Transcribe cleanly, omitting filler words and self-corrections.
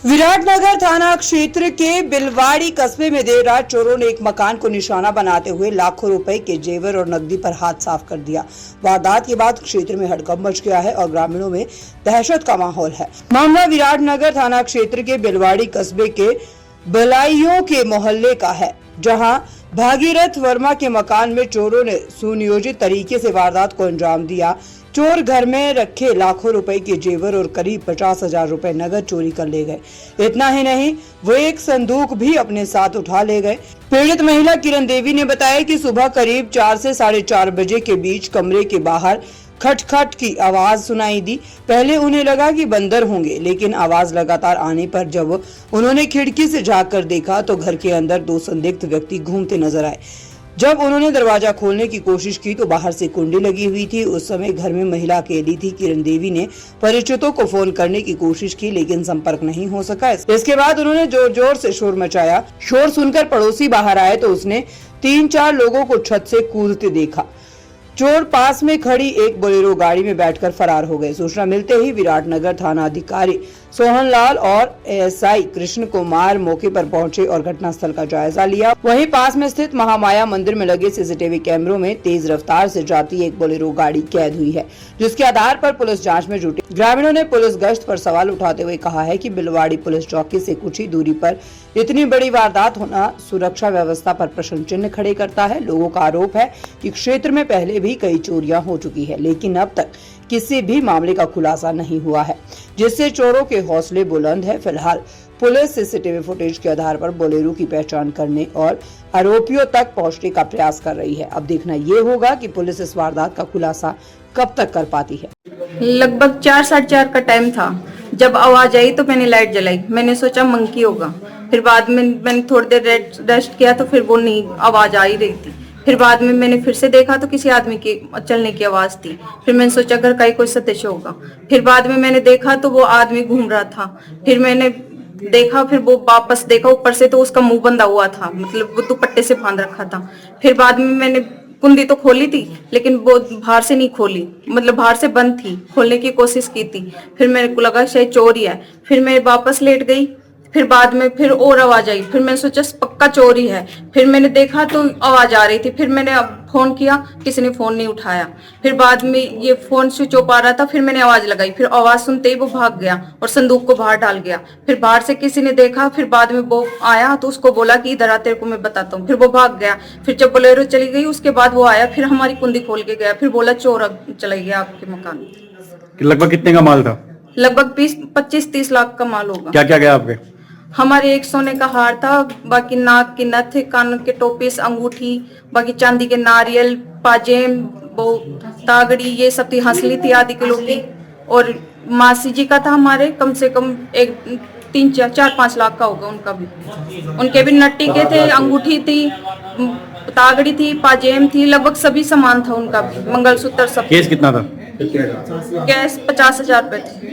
विराटनगर थाना क्षेत्र के बिलवाड़ी कस्बे में देर रात चोरों ने एक मकान को निशाना बनाते हुए लाखों रुपए के जेवर और नकदी पर हाथ साफ कर दिया। वारदात के बाद क्षेत्र में हड़कंप मच गया है और ग्रामीणों में दहशत का माहौल है। मामला विराटनगर थाना क्षेत्र के बिलवाड़ी कस्बे के बलाइयों के मोहल्ले का है, जहां भागीरथ वर्मा के मकान में चोरों ने सुनियोजित तरीके से वारदात को अंजाम दिया। चोर घर में रखे लाखों रुपए के जेवर और करीब 50,000 रुपए नगद चोरी कर ले गए। इतना ही नहीं, वो एक संदूक भी अपने साथ उठा ले गए। पीड़ित महिला किरण देवी ने बताया कि सुबह करीब 4 से 4:30 बजे के बीच कमरे के बाहर खटखट की आवाज सुनाई दी। पहले उन्हें लगा कि बंदर होंगे, लेकिन आवाज लगातार आने पर जब उन्होंने खिड़की से झांक कर देखा तो घर के अंदर 2 संदिग्ध व्यक्ति घूमते नजर आए। जब उन्होंने दरवाजा खोलने की कोशिश की तो बाहर से कुंडी लगी हुई थी। उस समय घर में महिला अकेली थी। किरण देवी ने परिचितों को फोन करने की कोशिश की, लेकिन संपर्क नहीं हो सका। इसके बाद उन्होंने जोर जोर से शोर मचाया। शोर सुनकर पड़ोसी बाहर आए तो उसने 3-4 लोगों को छत से कूदते देखा। चोर पास में खड़ी एक बोलेरो गाड़ी में बैठकर फरार हो गए। सूचना मिलते ही विराटनगर थाना अधिकारी सोहनलाल और एएसआई कृष्ण कुमार मौके पर पहुंचे और घटनास्थल का जायजा लिया। वहीं पास में स्थित महामाया मंदिर में लगे सीसीटीवी कैमरों में तेज रफ्तार से जाती एक बोलेरो गाड़ी कैद हुई है, जिसके आधार पर पुलिस जांच में जुटी। ग्रामीणों ने पुलिस गश्त पर सवाल उठाते हुए कहा है कि बिलवाड़ी पुलिस चौकी से कुछ ही दूरी पर इतनी बड़ी वारदात होना सुरक्षा व्यवस्था पर प्रश्न चिन्ह खड़े करता है। लोगों का आरोप है कि क्षेत्र में पहले भी कई चोरियां हो चुकी है, लेकिन अब तक किसी भी मामले का खुलासा नहीं हुआ है, जिससे चोरों के हौसले बुलंद है। फिलहाल पुलिस सीसीटीवी फुटेज के आधार पर बोलेरो की पहचान करने और आरोपियों तक पहुंचने का प्रयास कर रही है। अब देखना ये होगा कि पुलिस इस वारदात का खुलासा कब तक कर पाती है। लगभग 4-4:30 का टाइम था। जब आवाज आई तो मैंने लाइट जलाई। मैंने सोचा मंकी होगा। फिर बाद में मैंने थोड़ी देर रेस्ट किया तो फिर वो नहीं, आवाज आ ही रही थी। फिर बाद में मैंने फिर से देखा तो किसी आदमी की चलने की आवाज थी। फिर मैंने सोचा घर का ही कोई सदस्य होगा। फिर बाद में मैंने देखा तो वो आदमी घूम रहा था। फिर मैंने देखा, फिर वो वापस देखा ऊपर से तो उसका मुंह बंधा हुआ था, मतलब वो दुपट्टे से बांध रखा था। फिर बाद में मैंने कुंडी तो खोली थी, लेकिन वो बाहर से नहीं खोली, मतलब बाहर से बंद थी। खोलने की कोशिश की थी। फिर मेरे को लगा शायद चोर ही है। फिर मैं वापस लेट गई। फिर बाद में फिर और आवाज आई। फिर मैंने सोचा पक्का चोरी है। फिर मैंने देखा तो आवाज आ रही थी। फिर मैंने फोन किया, किसी ने फोन नहीं उठाया। फिर बाद में ये फोन स्विच ऑफ आ रहा था। फिर मैंने आवाज लगाई। फिर आवाज सुनते ही वो भाग गया और संदूक को बाहर डाल गया। फिर बाहर से किसी ने देखा। फिर बाद में वो आया तो उसको बोला कि इधर आ, तेरे को मैं बताता हूँ। फिर वो भाग गया। फिर जब बोलेरो चली गई उसके बाद वो आया, फिर हमारी कुंडी खोल के गया। फिर बोला चोर चला गया आपके मकान। लगभग कितने का माल था? लगभग 25-30 लाख का माल होगा। क्या क्या गया आपके? हमारे एक सोने का हार था, बाकी नाक की नथ, कान के टोपीस, अंगूठी, बाकी चांदी के नारियल, पाजेम, वो तागड़ी, ये सब थी। हंसली थी आधी किलो की। और मासी जी का था हमारे, कम से कम एक 3-4-5 लाख का होगा उनका भी। उनके भी नट्टी के थे, अंगूठी थी, तागड़ी थी, पाजेम थी, लगभग सभी सामान था उनका भी, मंगलसूत्र सब। केस कितना था? कैश 50,000 रुपए थे।